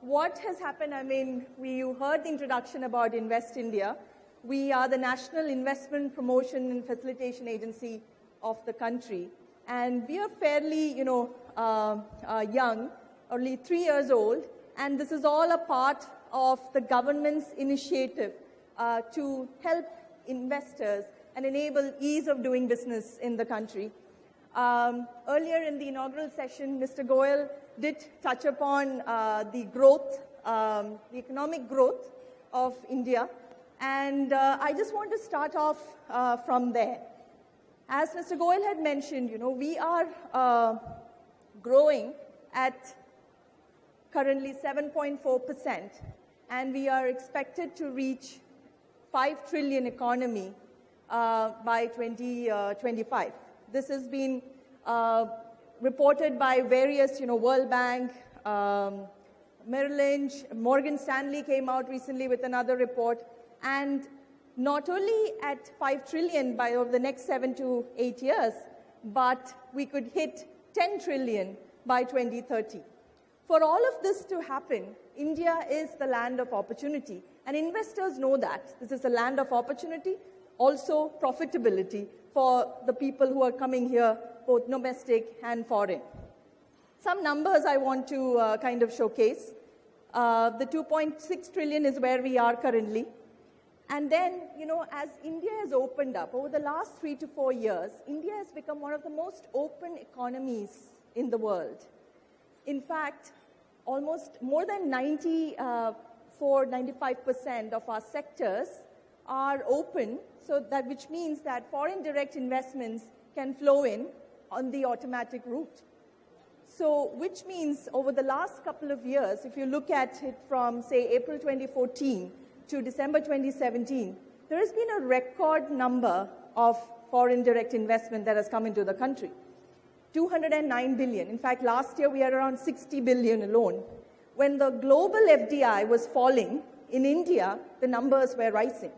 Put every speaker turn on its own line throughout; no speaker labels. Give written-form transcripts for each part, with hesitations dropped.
what has happened, you heard the introduction about Invest India. We are the National Investment Promotion and Facilitation Agency of the country. And we are fairly, young, only 3 years old. And this is all a part of the government's initiative to help investors and enable ease of doing business in the country. Earlier in the inaugural session, Mr. Goyal did touch upon the growth, the economic growth of India. And I just want to start off from there. As Mr. Goyal had mentioned, we are growing at currently 7.4%, and we are expected to reach 5 trillion economy by 2025. This has been reported by various, World Bank, Merrill Lynch, Morgan Stanley came out recently with another report. And not only at 5 trillion by over the next 7 to 8 years, but we could hit 10 trillion by 2030. For all of this to happen, India is the land of opportunity. And investors know that. This is a land of opportunity, also profitability for the people who are coming here, both domestic and foreign. Some numbers I want to kind of showcase. The 2.6 trillion is where we are currently. And then, as India has opened up, over the last 3 to 4 years, India has become one of the most open economies in the world. In fact, almost more than 95% of our sectors are open, which means that foreign direct investments can flow in on the automatic route. So, which means over the last couple of years, if you look at it from, say, April 2014 to December 2017, there has been a record number of foreign direct investment that has come into the country. 209 billion. In fact, last year we had around 60 billion alone. When the global FDI was falling, in India, the numbers were rising.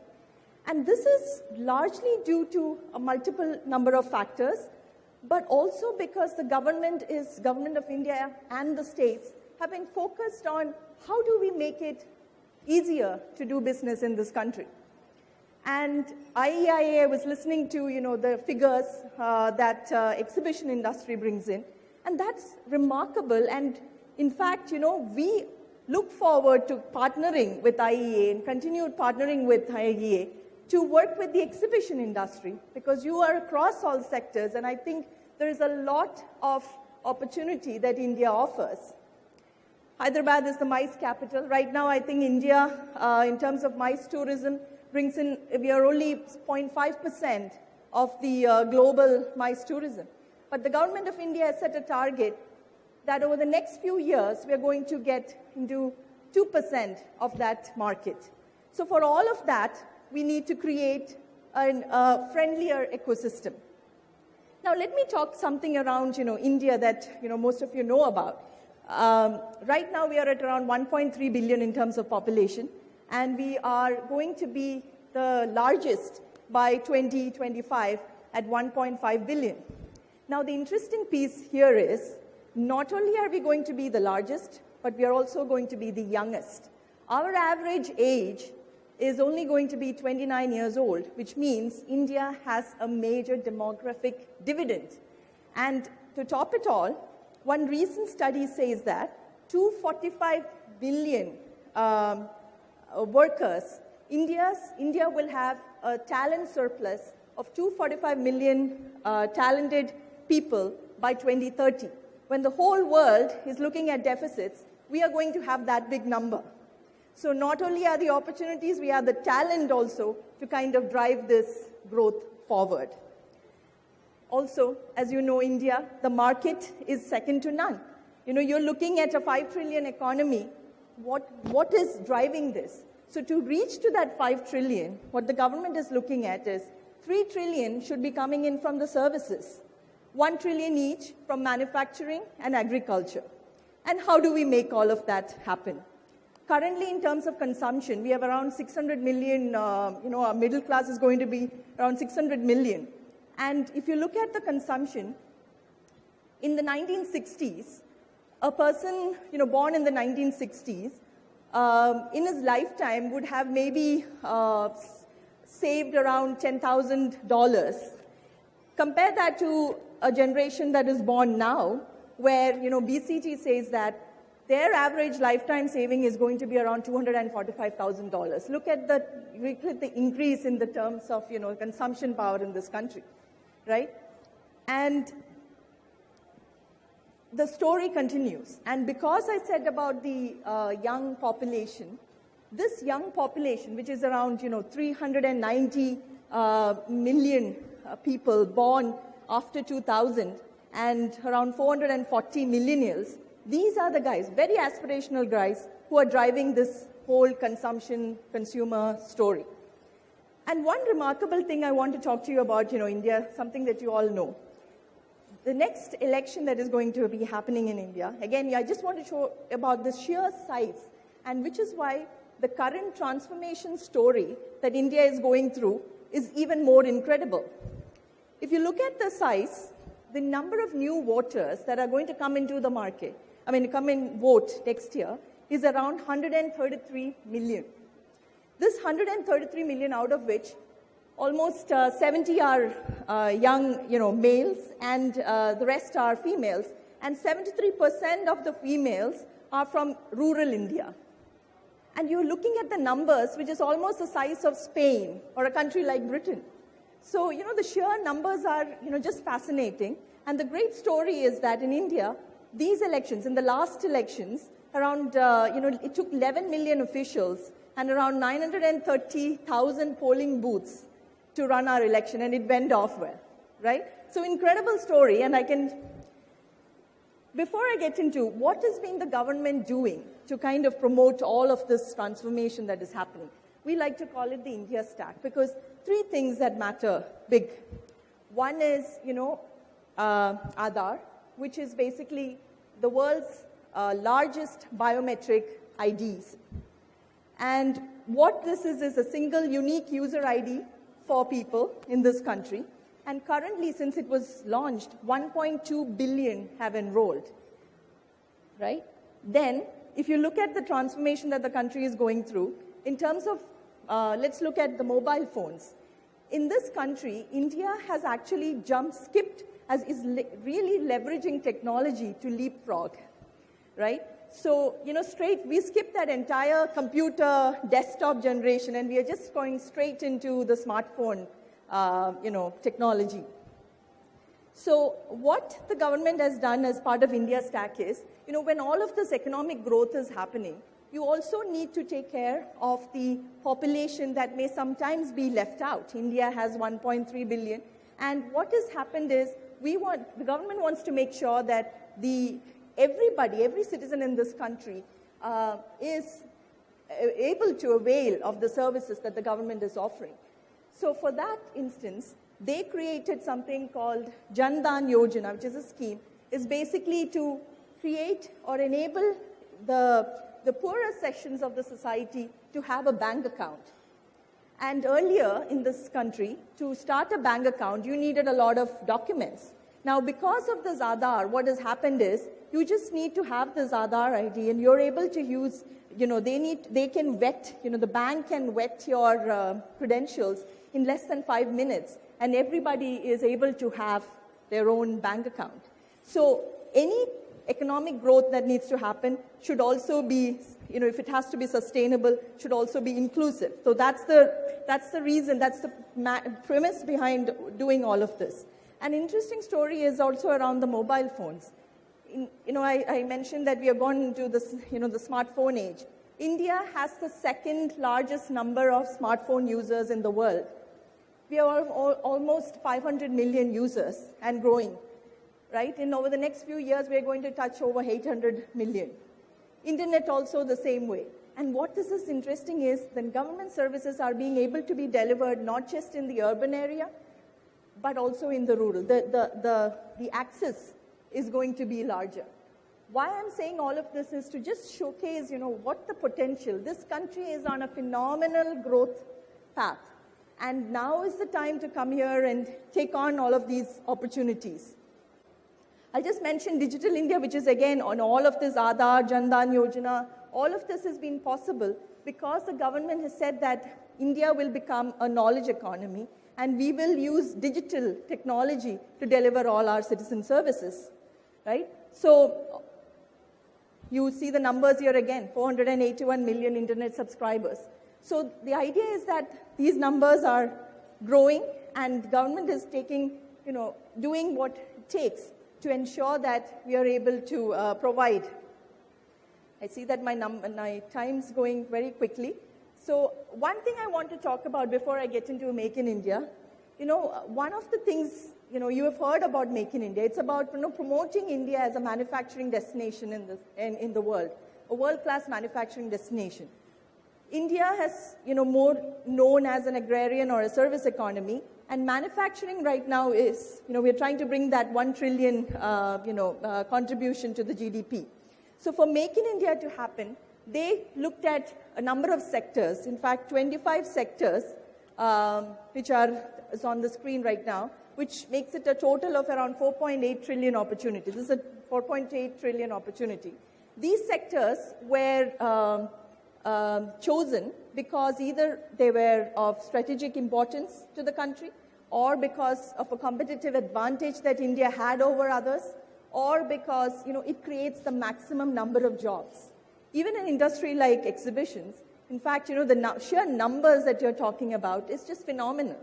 And this is largely due to a multiple number of factors, but also because the government of India and the states have been focused on how do we make it easier to do business in this country. And IEIA was listening to, the figures that exhibition industry brings in, and that's remarkable. And in fact, we look forward to partnering with IEA and continued partnering with IEA to work with the exhibition industry, because you are across all sectors, and I think there is a lot of opportunity that India offers. Hyderabad is the MICE capital. Right now, I think India, in terms of MICE tourism, brings in, we are only 0.5% of the global MICE tourism. But the government of India has set a target that over the next few years, we are going to get into 2% of that market. So for all of that, we need to create a friendlier ecosystem. Now, let me talk something around, India that, most of you know about. Right now, we are at around 1.3 billion in terms of population, and we are going to be the largest by 2025 at 1.5 billion. Now, the interesting piece here is, not only are we going to be the largest, but we are also going to be the youngest. Our average age is only going to be 29 years old, which means India has a major demographic dividend. And to top it all, one recent study says that 245 billion workers, India will have a talent surplus of 245 million talented people by 2030. When the whole world is looking at deficits, we are going to have that big number. So not only are the opportunities, we have the talent also to kind of drive this growth forward. Also, as you know, India, the market is second to none. You're looking at a 5 trillion economy. What is driving this? So to reach to that 5 trillion, what the government is looking at is 3 trillion should be coming in from the services, 1 trillion each from manufacturing and agriculture. And how do we make all of that happen? Currently, in terms of consumption, we have around 600 million, our middle class is going to be around 600 million. And if you look at the consumption, in the 1960s, a person, born in the 1960s, in his lifetime would have maybe saved around $10,000. Compare that to a generation that is born now, where, BCG says that their average lifetime saving is going to be around $245,000. Look at the increase in the terms of, consumption power in this country, right? And the story continues. And because I said about the young population, this young population, which is around, 390 million people born after 2000 and around 440 millennials, these are the guys, very aspirational guys, who are driving this whole consumer story. And one remarkable thing I want to talk to you about, India, something that you all know. The next election that is going to be happening in India, again, I just want to show about the sheer size, and which is why the current transformation story that India is going through is even more incredible. If you look at the size, the number of new voters that are going to come into the market, come and vote next year, is around 133 million. This 133 million, out of which almost 70 are young, males, and the rest are females. And 73% of the females are from rural India. And you're looking at the numbers, which is almost the size of Spain or a country like Britain. So, the sheer numbers are, just fascinating. And the great story is that in India, these elections, in the last elections, around, it took 11 million officials and around 930,000 polling booths to run our election, and it went off well, right? So incredible story, and before I get into what has been the government doing to kind of promote all of this transformation that is happening, we like to call it the India stack, because three things that matter big. One is, Aadhaar, which is basically the world's largest biometric IDs. And what this is a single unique user ID for people in this country. And currently, since it was launched, 1.2 billion have enrolled, right? Then, if you look at the transformation that the country is going through, in terms of, let's look at the mobile phones. In this country, India has actually skipped, is really leveraging technology to leapfrog, right? So, we skipped that entire computer desktop generation, and we are just going straight into the smartphone, technology. So what the government has done as part of India Stack is, when all of this economic growth is happening, you also need to take care of the population that may sometimes be left out. India has 1.3 billion. And what has happened is, the government wants to make sure that every citizen in this country is able to avail of the services that the government is offering. So for that instance, they created something called Jan Dhan Yojana, which is a scheme, is basically to create or enable the poorer sections of the society to have a bank account. And earlier in this country, to start a bank account, you needed a lot of documents. Now, because of this Aadhaar, what has happened is, you just need to have this Aadhaar ID, and you're able to use, they can vet, the bank can vet your credentials in less than 5 minutes, and everybody is able to have their own bank account. So any economic growth that needs to happen should also be, if it has to be sustainable, should also be inclusive. So that's the reason, that's the premise behind doing all of this. An interesting story is also around the mobile phones. I mentioned that we are going into this, the smartphone age. India has the second largest number of smartphone users in the world. We are almost 500 million users and growing, right? And over the next few years, we are going to touch over 800 million. Internet also the same way. And what this is interesting is that government services are being able to be delivered not just in the urban area, but also in the rural. The access is going to be larger. Why I'm saying all of this is to just showcase, what the potential. This country is on a phenomenal growth path. And now is the time to come here and take on all of these opportunities. I'll just mention Digital India, which is again on all of this Aadhaar, Jan Dhan Yojana, all of this has been possible because the government has said that India will become a knowledge economy and we will use digital technology to deliver all our citizen services, right? So you see the numbers here again, 481 million internet subscribers. So the idea is that these numbers are growing and government is taking, doing what it takes to ensure that we are able to provide. I see that my time's going very quickly. So one thing I want to talk about before I get into Make in India, one of the things, you have heard about Make in India. It's about, promoting India as a manufacturing destination in the world, a world-class manufacturing destination. India has, more known as an agrarian or a service economy, and manufacturing right now is, we're trying to bring that 1 trillion, contribution to the GDP. So for Make in India to happen, they looked at a number of sectors, in fact, 25 sectors, which is on the screen right now, which makes it a total of around 4.8 trillion opportunity. This is a 4.8 trillion opportunity. These sectors were chosen because either they were of strategic importance to the country, or because of a competitive advantage that India had over others, or because it creates the maximum number of jobs. Even an industry like exhibitions, in fact, the sheer numbers that you're talking about is just phenomenal,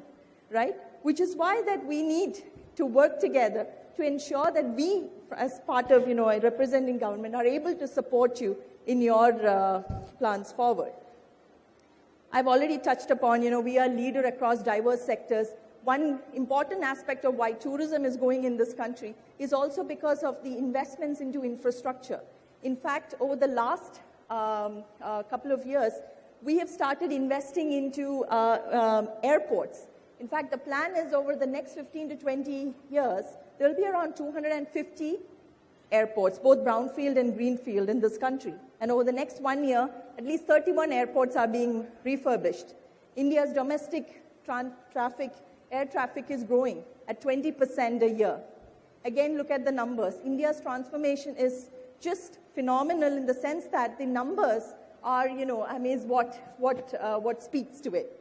right? Which is why that we need to work together to ensure that we, as part of representing government, are able to support you in your plans forward. I've already touched upon, we are leader across diverse sectors. One important aspect of why tourism is going in this country is also because of the investments into infrastructure. In fact, over the last couple of years, we have started investing into airports. In fact, the plan is over the next 15 to 20 years, there will be around 250 airports, both brownfield and greenfield in this country. And over the next 1 year, at least 31 airports are being refurbished. India's domestic air traffic is growing at 20% a year. Again, look at the numbers. India's transformation is just phenomenal in the sense that the numbers are, is what speaks to it,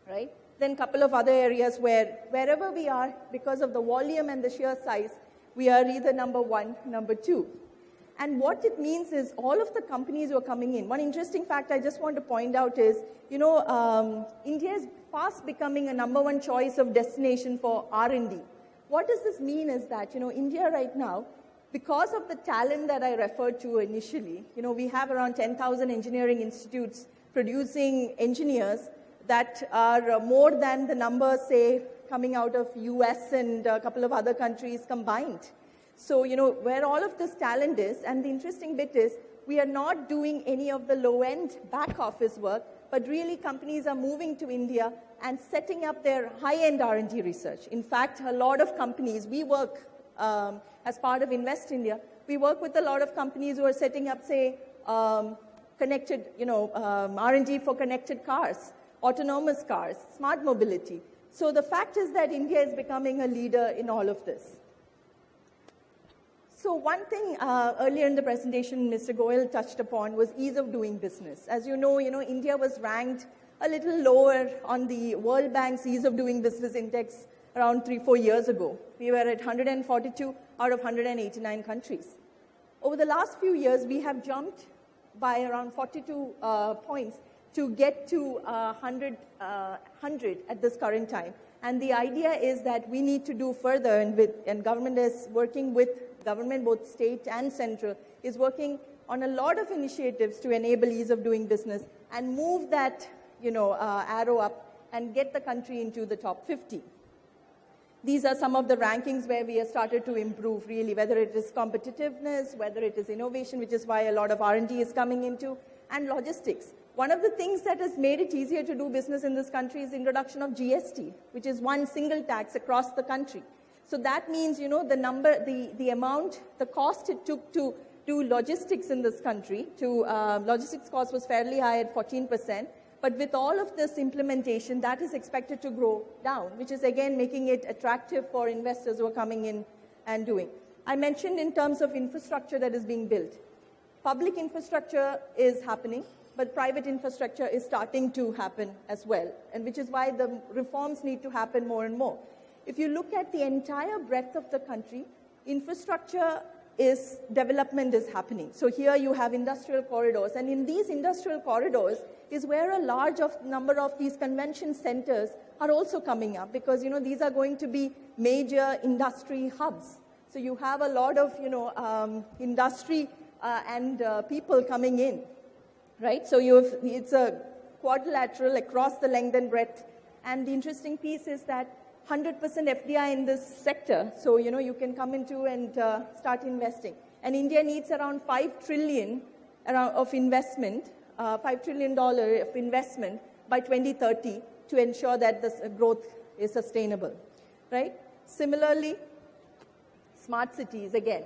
right? Then a couple of other areas wherever we are, because of the volume and the sheer size, we are either number one, number two. And what it means is all of the companies who are coming in. One interesting fact I just want to point out is, India is fast becoming a number one choice of destination for R&D. What does this mean is that, India right now, because of the talent that I referred to initially, we have around 10,000 engineering institutes producing engineers that are more than the numbers, say, coming out of US and a couple of other countries combined. So, where all of this talent is, and the interesting bit is, we are not doing any of the low-end back office work, but really companies are moving to India and setting up their high-end R&D research. In fact, a lot of companies, we work as part of Invest India, we work with a lot of companies who are setting up, say, connected, R&D for connected cars, autonomous cars, smart mobility. So the fact is that India is becoming a leader in all of this. So one thing earlier in the presentation Mr. Goyal touched upon was ease of doing business. As you know, India was ranked a little lower on the World Bank's ease of doing business index around 3-4 years ago. We were at 142 out of 189 countries. Over the last few years, we have jumped by around 42 points to get to 100 at this current time. And the idea is that we need to do further, and government is working with government, both state and central, is working on a lot of initiatives to enable ease of doing business and move that arrow up and get the country into the top 50. These are some of the rankings where we have started to improve, really, whether it is competitiveness, whether it is innovation, which is why a lot of R&D is coming into, and logistics. One of the things that has made it easier to do business in this country is the introduction of GST, which is one single tax across the country. So that means, the amount, the cost it took to do logistics in this country, logistics cost was fairly high at 14%, but with all of this implementation, that is expected to grow down, which is again making it attractive for investors who are coming in and doing. I mentioned in terms of infrastructure that is being built. Public infrastructure is happening, but private infrastructure is starting to happen as well, and which is why the reforms need to happen more and more. If you look at the entire breadth of the country, infrastructure development is happening. So here you have industrial corridors, and in these industrial corridors is where a large number of these convention centers are also coming up, because these are going to be major industry hubs. So you have a lot of industry and people coming in, right? So it's a quadrilateral across the length and breadth. And the interesting piece is that 100% FDI in this sector, so you can come into and start investing. And India needs around $5 trillion of investment, $5 trillion of investment by 2030 to ensure that this growth is sustainable, right? Similarly, smart cities again.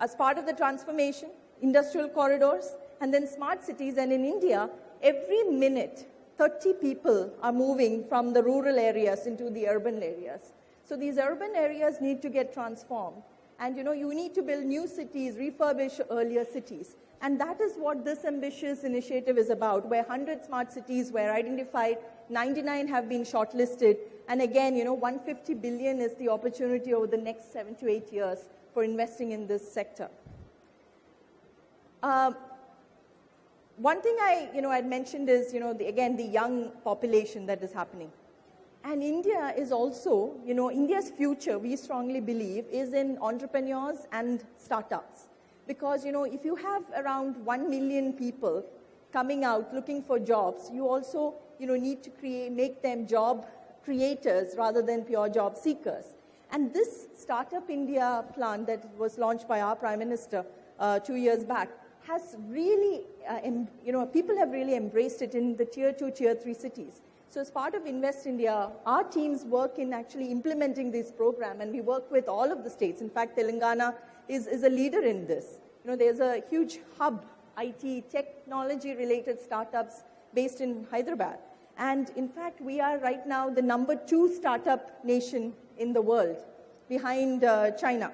As part of the transformation, industrial corridors, and then smart cities, and in India, every minute, 30 people are moving from the rural areas into the urban areas. So these urban areas need to get transformed. And you need to build new cities, refurbish earlier cities. And that is what this ambitious initiative is about, where 100 smart cities were identified, 99 have been shortlisted. And again, $150 billion is the opportunity over the next 7 to 8 years for investing in this sector. One thing I'd mentioned is, again, the young population that is happening. And India is also, India's future, we strongly believe, is in entrepreneurs and startups. Because, if you have around 1 million people coming out looking for jobs, you also, need to make them job creators rather than pure job seekers. And this Startup India plan that was launched by our Prime Minister 2 years back has really, people have really embraced it in the tier 2, tier 3 cities. So as part of Invest India, our teams work in actually implementing this program, and we work with all of the states. In fact, Telangana is a leader in this. There's a huge hub, IT, technology-related startups based in Hyderabad. And in fact, we are right now the number 2 startup nation in the world, behind China.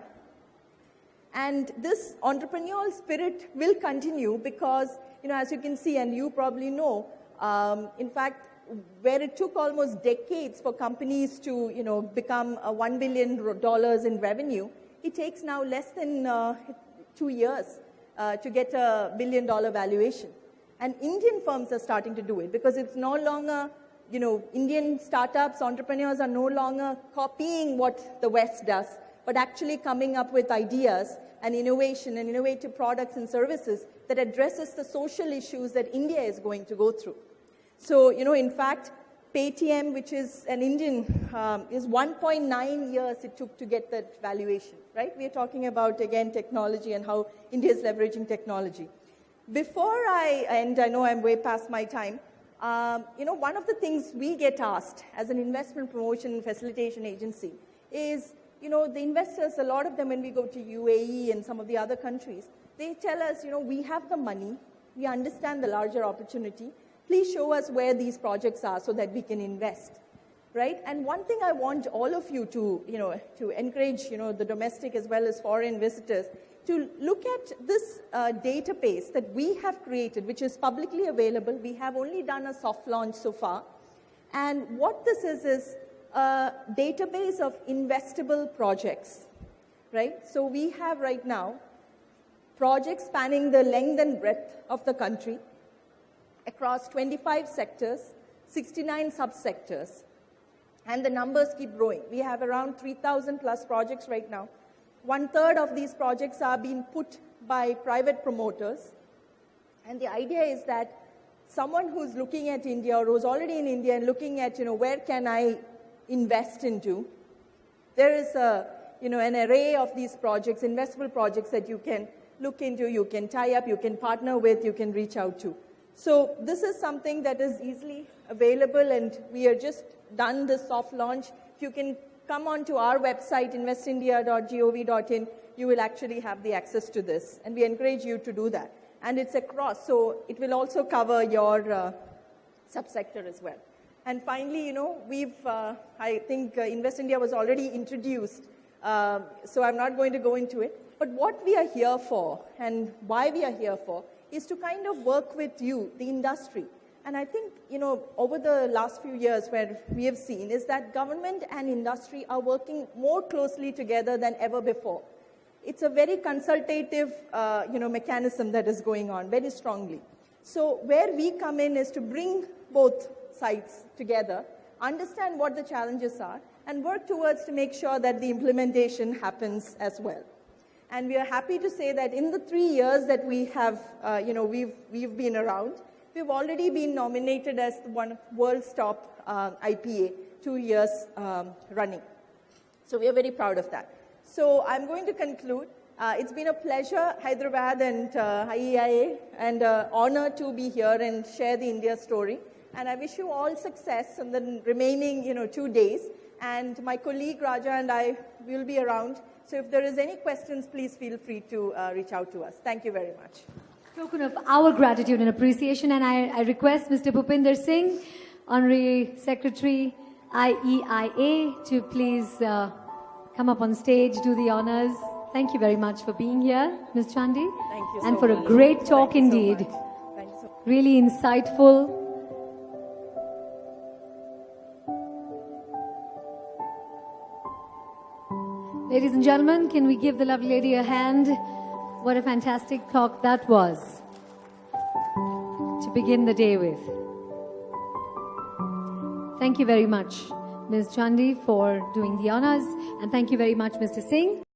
And this entrepreneurial spirit will continue because, as you can see, and you probably know, in fact, where it took almost decades for companies to, become $1 billion in revenue, it takes now less than 2 years to get a $1 billion valuation. And Indian firms are starting to do it because it's no longer, Indian startups, entrepreneurs are no longer copying what the West does, but actually coming up with ideas and innovation and innovative products and services that addresses the social issues that India is going to go through. So, in fact, Paytm, which is an Indian, is 1.9 years it took to get that valuation, right? We are talking about, again, technology and how India is leveraging technology. Before I end, I know I'm way past my time, one of the things we get asked as an investment promotion and facilitation agency is, the investors, a lot of them when we go to UAE and some of the other countries, they tell us, we have the money, we understand the larger opportunity, please show us where these projects are so that we can invest, right? And one thing I want all of you to, to encourage, the domestic as well as foreign visitors, to look at this database that we have created, which is publicly available. We have only done a soft launch so far. And what this is a database of investable projects, right? So we have right now projects spanning the length and breadth of the country across 25 sectors, 69 subsectors, and the numbers keep growing. We have around 3,000 plus projects right now. 1/3 of these projects are being put by private promoters. And the idea is that someone who's looking at India or who's already in India and looking at, where can I invest into, there is an array of these projects, investable projects that you can look into, you can tie up, you can partner with, you can reach out to. So this is something that is easily available, and we are just done this soft launch. If you can come onto our website, investindia.gov.in, you will actually have the access to this, and we encourage you to do that. And it's across, so it will also cover your subsector as well. And finally, we've, I think Invest India was already introduced so I'm not going to go into it. But what we are here for and why we are here for is to kind of work with you, the industry. And I think, over the last few years where we have seen is that government and industry are working more closely together than ever before. It's a very consultative, mechanism that is going on very strongly. So where we come in is to bring both sides together, understand what the challenges are, and work towards to make sure that the implementation happens as well. And we are happy to say that in the 3 years that we have, we've been around, we've already been nominated as one of the world's top IPA 2 years running. So we are very proud of that. So I'm going to conclude. It's been a pleasure, Hyderabad and IEIA, and honor to be here and share the India story. And I wish you all success in the remaining, 2 days. And my colleague Raja and I will be around. So if there is any questions, please feel free to reach out to us. Thank you very much.
Token of our gratitude and appreciation, and I request Mr. Bhupinder Singh, Honorary Secretary, IEIA, to please come up on stage, do the honors. Thank you very much for being here, Ms. Chandy.
Thank you
and
so
for
much.
a great talk indeed.
Thank you so much.
Really insightful. Ladies and gentlemen, can we give the lovely lady a hand? What a fantastic talk that was to begin the day with. Thank you very much, Ms. Chandy, for doing the honors, and thank you very much, Mr. Singh.